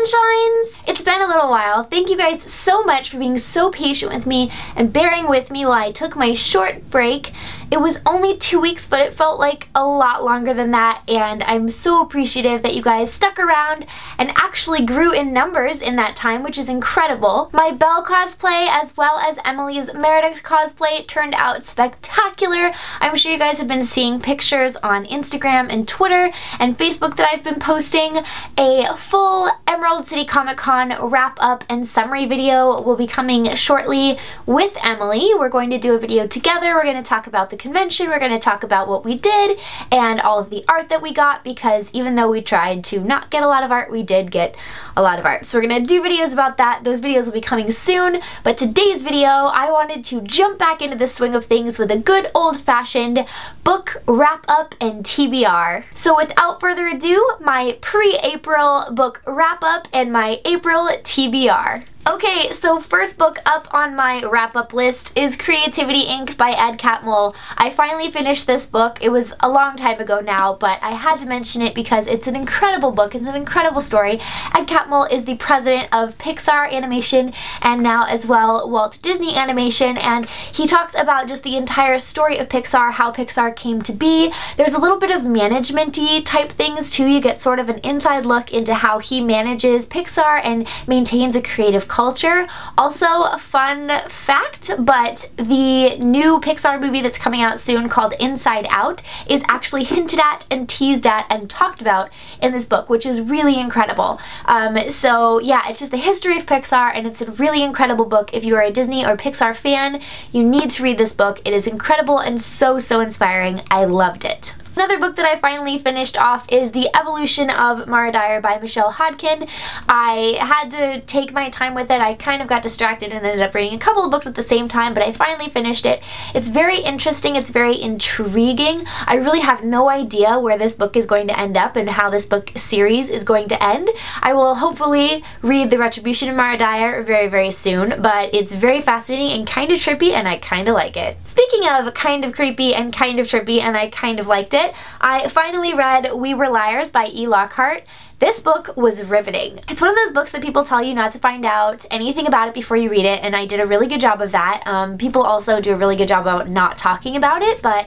Sunshines! It's been a little while. Thank you guys so much for being so patient with me and bearing with me while I took my short break. It was only 2 weeks, but it felt like a lot longer than that, and I'm so appreciative that you guys stuck around and actually grew in numbers in that time, which is incredible. My Belle cosplay as well as Emily's Meredith cosplay turned out spectacular. I'm sure you guys have been seeing pictures on Instagram and Twitter and Facebook that I've been posting. A full Emerald City Comic Con wrap-up and summary video will be coming shortly with Emily. We're going to do a video together. We're going to talk about the convention, we're going to talk about what we did and all of the art that we got, because even though we tried to not get a lot of art, we did get a lot of art. So we're going to do videos about that. Those videos will be coming soon, but today's video I wanted to jump back into the swing of things with a good old-fashioned book wrap-up and TBR. So without further ado, my pre-April book wrap-up and my April TBR. Okay, so first book up on my wrap-up list is Creativity Inc. by Ed Catmull. I finally finished this book. It was a long time ago now, but I had to mention it because it's an incredible book. It's an incredible story. Ed Catmull is the president of Pixar Animation and now as well Walt Disney Animation, and he talks about just the entire story of Pixar, how Pixar came to be. There's a little bit of management-y type things too. You get sort of an inside look into how he manages Pixar and maintains a creative culture. Also, a fun fact, but the new Pixar movie that's coming out soon called Inside Out is actually hinted at and teased at and talked about in this book, which is really incredible. So yeah, it's just the history of Pixar, and it's a really incredible book. If you are a Disney or Pixar fan, you need to read this book. It is incredible and so inspiring. I loved it. Another book that I finally finished off is The Evolution of Mara Dyer by Michelle Hodkin. I had to take my time with it. I kind of got distracted and ended up reading a couple of books at the same time, but I finally finished it. It's very interesting. It's very intriguing. I really have no idea where this book is going to end up and how this book series is going to end. I will hopefully read The Retribution of Mara Dyer very soon, but it's very fascinating and kind of trippy, and I kind of like it. Speaking of kind of creepy and kind of trippy, and I kind of liked it, I finally read We Were Liars by E. Lockhart. This book was riveting. It's one of those books that people tell you not to find out anything about it before you read it, and I did a really good job of that. People also do a really good job about not talking about it, but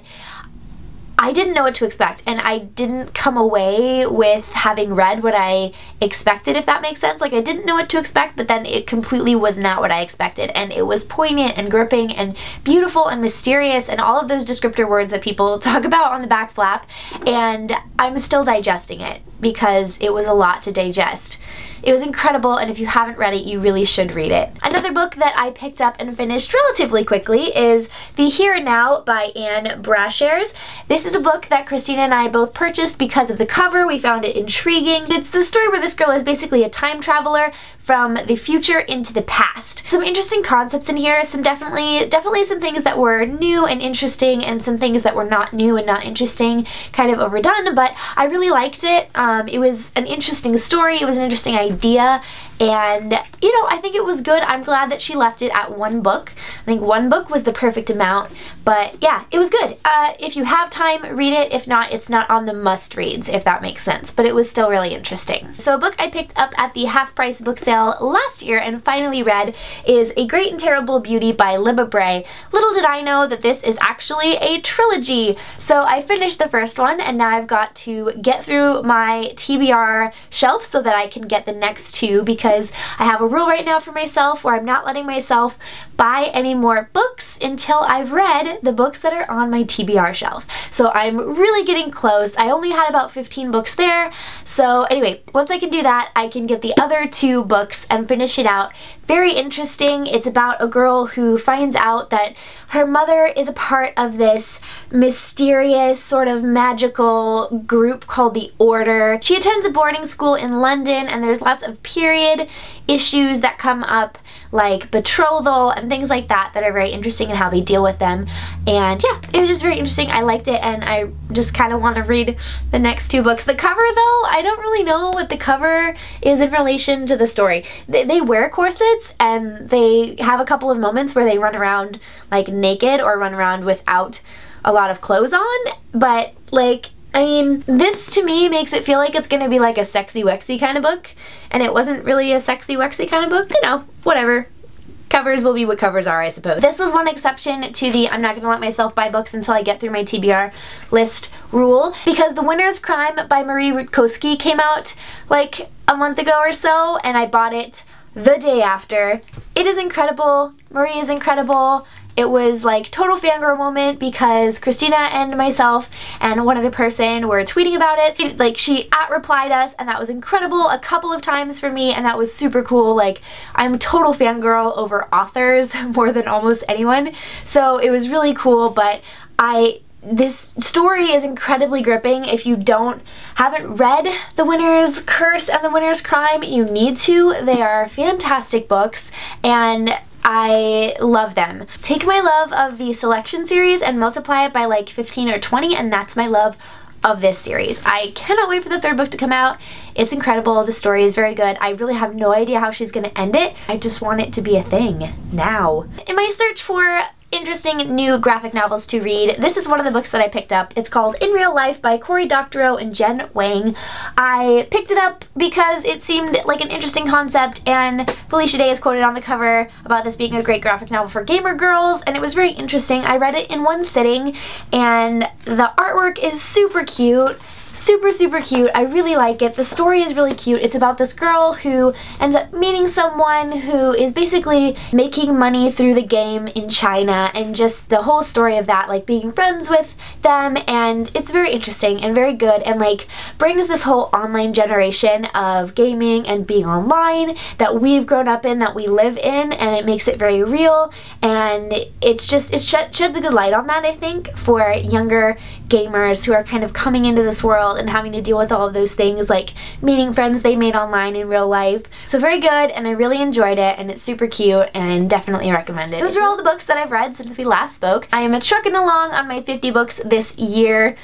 I didn't know what to expect, and I didn't come away with having read what I expected, if that makes sense. Like, I didn't know what to expect, but then it completely was not what I expected, and it was poignant and gripping and beautiful and mysterious and all of those descriptor words that people talk about on the back flap, and I'm still digesting it because it was a lot to digest. It was incredible, and if you haven't read it, you really should read it. Another book that I picked up and finished relatively quickly is The Here and Now by Anne Brashares. This is a book that Christina and I both purchased because of the cover. We found it intriguing. It's the story where this girl is basically a time traveler from the future into the past. Some interesting concepts in here, some definitely some things that were new and interesting, and some things that were not new and not interesting, kind of overdone, but I really liked it. It was an interesting story, it was an interesting idea, and you know, I think it was good. I'm glad that she left it at one book. I think one book was the perfect amount, but yeah, it was good. If you have time, read it. If not, it's not on the must-reads, if that makes sense, but it was still really interesting. So a book I picked up at the half-price book sale last year and finally read is A Great and Terrible Beauty by Libba Bray. Little did I know that this is actually a trilogy. So I finished the first one, and now I've got to get through my TBR shelf so that I can get the next two, because I have a rule right now for myself where I'm not letting myself buy any more books until I've read the books that are on my TBR shelf. So I'm really getting close. I only had about 15 books there. So anyway, once I can do that, I can get the other two books and finish it out. Very interesting. It's about a girl who finds out that her mother is a part of this mysterious sort of magical group called the Order. She attends a boarding school in London, and there's lots of period issues that come up, like betrothal and things like that, that are very interesting in how they deal with them. And yeah, it was just very interesting. I liked it, and I just kind of want to read the next two books. The cover though, I don't really know what the cover is in relation to the story. They wear corsets, and they have a couple of moments where they run around like naked or run around without a lot of clothes on, but like I mean, this to me makes it feel like it's gonna be like a sexy wexy kind of book, and it wasn't really a sexy wexy kind of book. You know, whatever. Covers will be what covers are, I suppose. This was one exception to the I'm not gonna let myself buy books until I get through my TBR list rule, because The Winner's Crime by Marie Rutkowski came out like a month ago or so, and I bought it the day after. It is incredible. Marie is incredible. It was like total fangirl moment because Christina and myself and one other person were tweeting about it. Like, she @replied us, and that was incredible a couple of times for me, and that was super cool. Like, I'm a total fangirl over authors more than almost anyone, so it was really cool. But this story is incredibly gripping. If you haven't read The Winner's Curse and The Winner's Crime, you need to. They are fantastic books, and I love them. Take my love of the Selection series and multiply it by like 15 or 20, and that's my love of this series. I cannot wait for the third book to come out. It's incredible. The story is very good. I really have no idea how she's gonna end it. I just want it to be a thing now. In my search for interesting new graphic novels to read, this is one of the books that I picked up. It's called In Real Life by Cory Doctorow and Jen Wang. I picked it up because it seemed like an interesting concept, and Felicia Day is quoted on the cover about this being a great graphic novel for gamer girls, and it was very interesting. I read it in one sitting, and the artwork is super cute. Super cute. I really like it. The story is really cute. It's about this girl who ends up meeting someone who is basically making money through the game in China, and just the whole story of that, like being friends with them, and it's very interesting and very good, and like brings this whole online generation of gaming and being online that we've grown up in, that we live in, and it makes it very real, and it sheds a good light on that, I think, for younger gamers who are kind of coming into this world and having to deal with all of those things, like meeting friends they made online in real life. So very good, and I really enjoyed it, and it's super cute, and definitely recommend it. Those are all the books that I've read since we last spoke. I am trucking along on my 50 books this year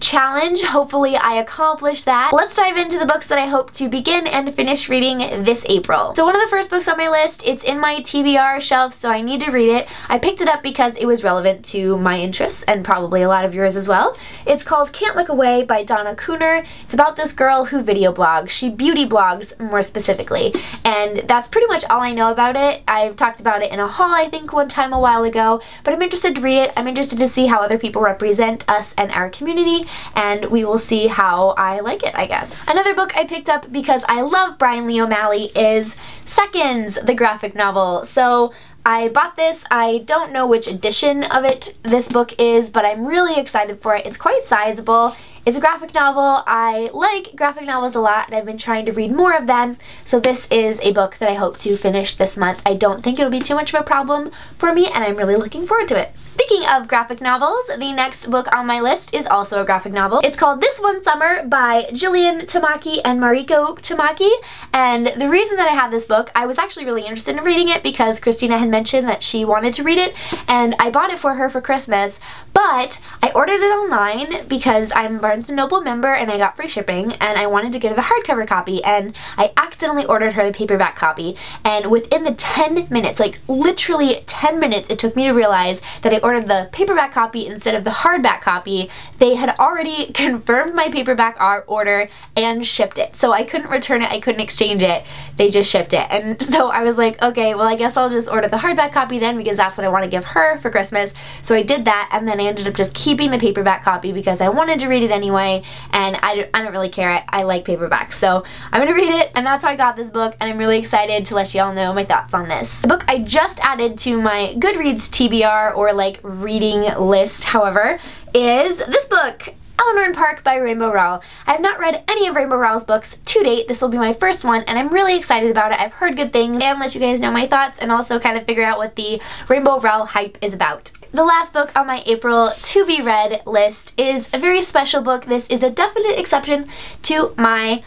challenge. Hopefully I accomplished that. Let's dive into the books that I hope to begin and finish reading this April. So one of the first books on my list, it's in my TBR shelf, so I need to read it. I picked it up because it was relevant to my interests, and probably a lot of yours as well. It's called Can't Look Away by Donna Cooner. It's about this girl who video blogs. She beauty blogs, more specifically, and that's pretty much all I know about it. I've talked about it in a haul, I think, one time a while ago, but I'm interested to read it. I'm interested to see how other people represent us and our community, and we will see how I like it, I guess. Another book I picked up because I love Brian Lee O'Malley is Seconds, the graphic novel. So I bought this. I don't know which edition of it this book is, but I'm really excited for it. It's quite sizable. It's a graphic novel. I like graphic novels a lot, and I've been trying to read more of them, so this is a book that I hope to finish this month. I don't think it'll be too much of a problem for me, and I'm really looking forward to it. Speaking of graphic novels, the next book on my list is also a graphic novel. It's called This One Summer by Jillian Tamaki and Mariko Tamaki, and the reason that I have this book, I was actually really interested in reading it because Christina had mentioned that she wanted to read it, and I bought it for her for Christmas, but I ordered it online because I'm a Barnes & Noble member and I got free shipping, and I wanted to get her the hardcover copy, and I accidentally ordered her the paperback copy, and within the 10 minutes, like literally 10 minutes, it took me to realize that I ordered the paperback copy instead of the hardback copy. They had already confirmed my paperback order and shipped it, so I couldn't return it, I couldn't exchange it, they just shipped it. And so I was like, okay, well I guess I'll just order the hardback copy then, because that's what I want to give her for Christmas. So I did that, and then I ended up just keeping the paperback copy because I wanted to read it anyway, and I don't really care. I like paperbacks, so I'm gonna read it, and that's how I got this book, and I'm really excited to let y'all know my thoughts on this. The book I just added to my Goodreads TBR, or like reading list, however, is this book, Eleanor and Park by Rainbow Rowell. I have not read any of Rainbow Rowell's books to date. This will be my first one, and I'm really excited about it. I've heard good things, and let you guys know my thoughts, and also kind of figure out what the Rainbow Rowell hype is about. The last book on my April to be read list is a very special book. This is a definite exception to my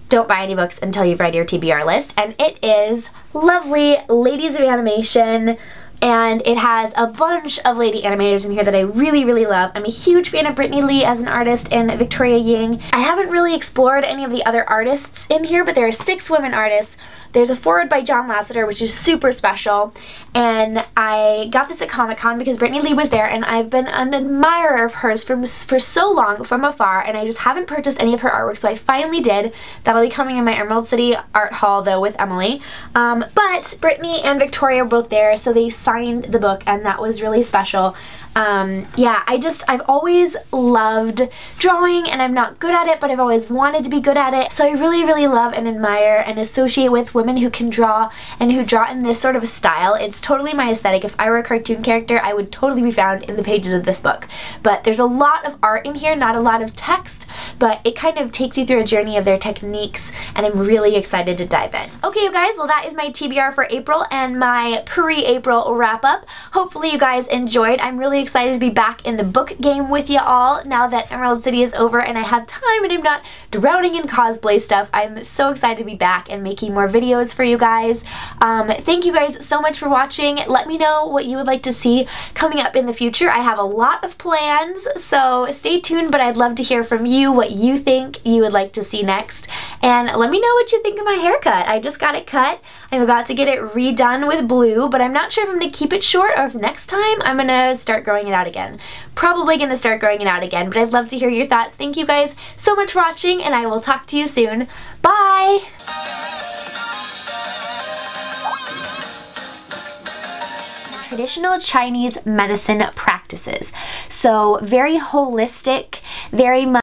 don't buy any books until you've read your TBR list, and it is lovely Ladies of Animation and it has a bunch of lady animators in here that I really, really love. I'm a huge fan of Brittany Lee as an artist and Victoria Ying. I haven't really explored any of the other artists in here, but there are 6 women artists. There's a foreword by John Lasseter, which is super special, and I got this at Comic-Con because Brittany Lee was there, and I've been an admirer of hers for so long from afar, and I just haven't purchased any of her artwork, so I finally did. That'll be coming in my Emerald City art haul, though, with Emily. But Brittany and Victoria were both there, so they signed the book, and that was really special. Yeah, I've always loved drawing, and I'm not good at it, but I've always wanted to be good at it. So I really, really love and admire and associate with women who can draw and who draw in this sort of a style. It's totally my aesthetic. If I were a cartoon character, I would totally be found in the pages of this book. But there's a lot of art in here, not a lot of text, but it kind of takes you through a journey of their techniques, and I'm really excited to dive in. Okay, you guys, well, that is my TBR for April and my pre-April wrap-up. Hopefully you guys enjoyed. I'm really excited to be back in the book game with you all now that Emerald City is over and I have time and I'm not drowning in cosplay stuff. I'm so excited to be back and making more videos for you guys. Thank you guys so much for watching. Let me know what you would like to see coming up in the future. I have a lot of plans, so stay tuned, but I'd love to hear from you what you think you would like to see next. And let me know what you think of my haircut. I just got it cut. I'm about to get it redone with blue, but I'm not sure if I'm going to keep it short or if next time I'm going to start growing it out again. Probably going to start growing it out again, but I'd love to hear your thoughts. Thank you guys so much for watching, and I will talk to you soon. Bye! Traditional Chinese medicine practices. So very holistic, very much